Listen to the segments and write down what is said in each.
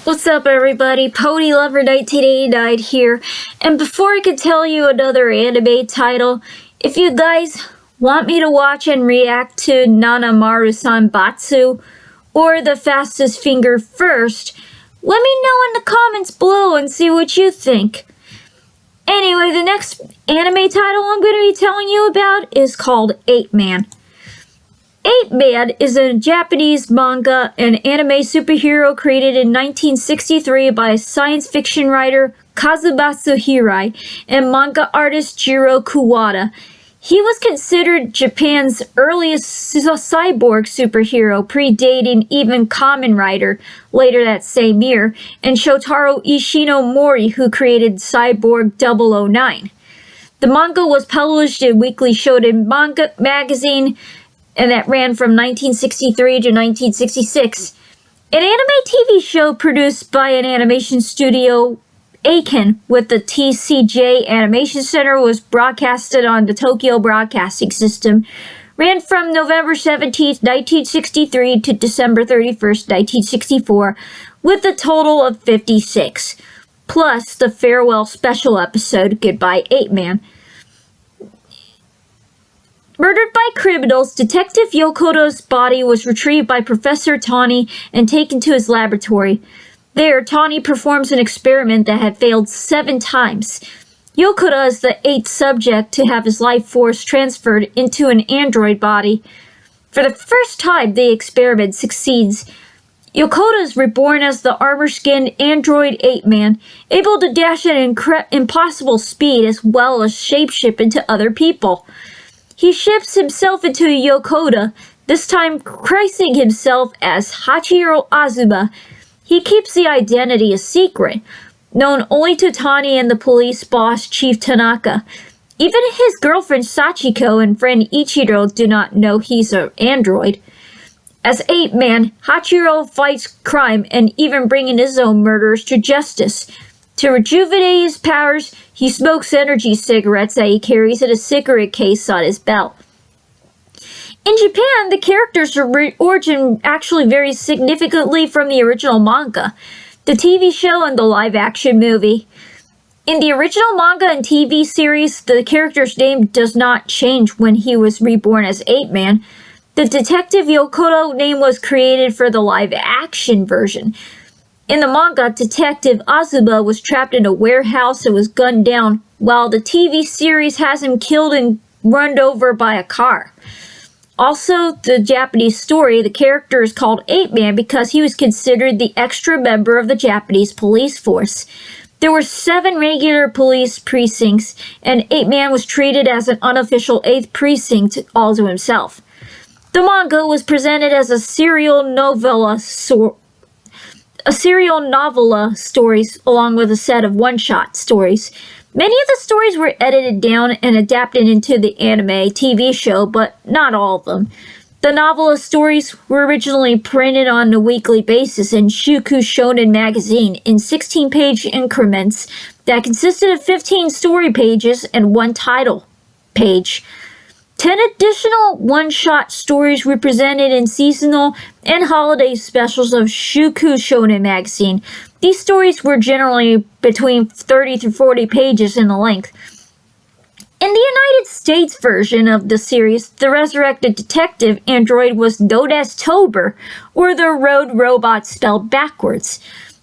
What's up, everybody? Ponylover1989 here, and before I can tell you another anime title, if you guys want me to watch and react to Nanamaru-san Batsu or The Fastest Finger first, let me know in the comments below and see what you think. Anyway, the next anime title I'm going to be telling you about is called 8-Man. 8-Man is a Japanese manga and anime superhero created in 1963 by science fiction writer Kazumatsu Hirai and manga artist Jiro Kuwata. He was considered Japan's earliest cyborg superhero, predating even Kamen Rider later that same year, and Shotaro Ishinomori, who created Cyborg 009. The manga was published in Weekly Shonen Manga magazine, and that ran from 1963 to 1966. An anime TV show produced by an animation studio, Aiken, with the TCJ Animation Center, was broadcasted on the Tokyo Broadcasting System, ran from November 17, 1963 to December 31, 1964, with a total of 56, plus the farewell special episode, Goodbye 8-Man. Murdered by criminals, Detective Yokota's body was retrieved by Professor Tani and taken to his laboratory. There, Tani performs an experiment that had failed 7 times. Yokota is the 8th subject to have his life force transferred into an android body. For the first time, the experiment succeeds. Yokota is reborn as the armor-skinned android 8-Man, able to dash at impossible speed as well as shapeshift into other people. He shifts himself into Yokota, this time christening himself as Hachiro Azuma. He keeps the identity a secret, known only to Tani and the police boss Chief Tanaka. Even his girlfriend Sachiko and friend Ichiro do not know he's an android. As 8-Man, Hachiro fights crime and even bringing his own murderers to justice. To rejuvenate his powers, he smokes energy cigarettes that he carries in a cigarette case on his belt. In Japan, the character's origin actually varies significantly from the original manga, the TV show, and the live-action movie. In the original manga and TV series, the character's name does not change when he was reborn as 8-Man. The Detective Yokota name was created for the live-action version. In the manga, Detective Azuma was trapped in a warehouse and was gunned down, while the TV series has him killed and run over by a car. Also, the Japanese story, the character is called 8-Man because he was considered the extra member of the Japanese police force. There were 7 regular police precincts, and 8-Man was treated as an unofficial 8th precinct all to himself. The manga was presented as a serial novella stories along with a set of one-shot stories. Many of the stories were edited down and adapted into the anime TV show, but not all of them. The novella stories were originally printed on a weekly basis in Shuku Shonen magazine in 16-page increments that consisted of 15 story pages and 1 title page. 10 additional one-shot stories were presented in seasonal and holiday specials of Shuku Shonen magazine. These stories were generally between 30 to 40 pages in length. In the United States version of the series, the resurrected detective android was known as Tober, or the road robot spelled backwards.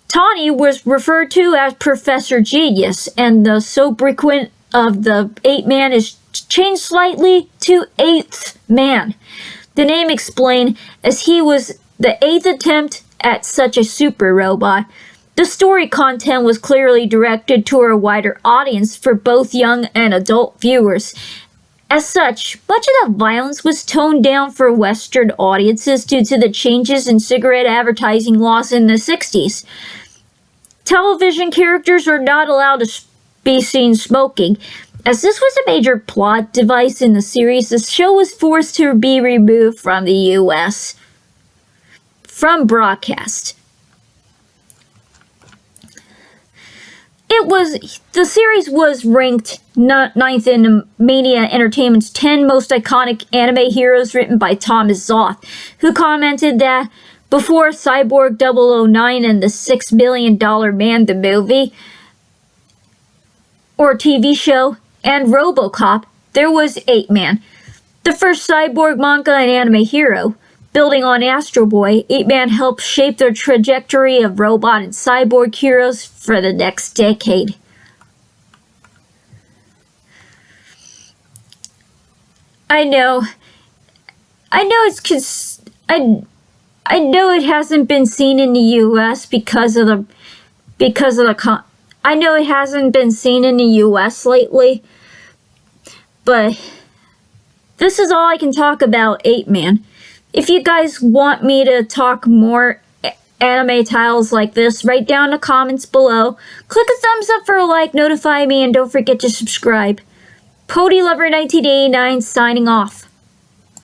Tani was referred to as Professor Genius, and the sobriquet of the 8-Man is changed slightly to 8th Man. The name explained as he was the 8th attempt at such a super robot. The story content was clearly directed to a wider audience for both young and adult viewers. As such, much of the violence was toned down for Western audiences due to the changes in cigarette advertising laws in the 60s. Television characters are not allowed to be seen smoking. As this was a major plot device in the series, the show was forced to be removed from the U.S. from broadcast. The series was ranked 9th in Mania Entertainment's 10 most iconic anime heroes written by Thomas Zoth, who commented that Before Cyborg 009 and the $6 Billion Man the movie or TV show and RoboCop, there was 8-Man, the first cyborg manga and anime hero. Building on Astro Boy, 8-Man helped shape the trajectory of robot and cyborg heroes for the next decade. I know it hasn't been seen in the U.S. I know it hasn't been seen in the U.S. lately, but this is all I can talk about 8-Man. If you guys want me to talk more anime titles like this, write down in the comments below. Click a thumbs up for a like, notify me, and don't forget to subscribe. Ponylover1989 signing off.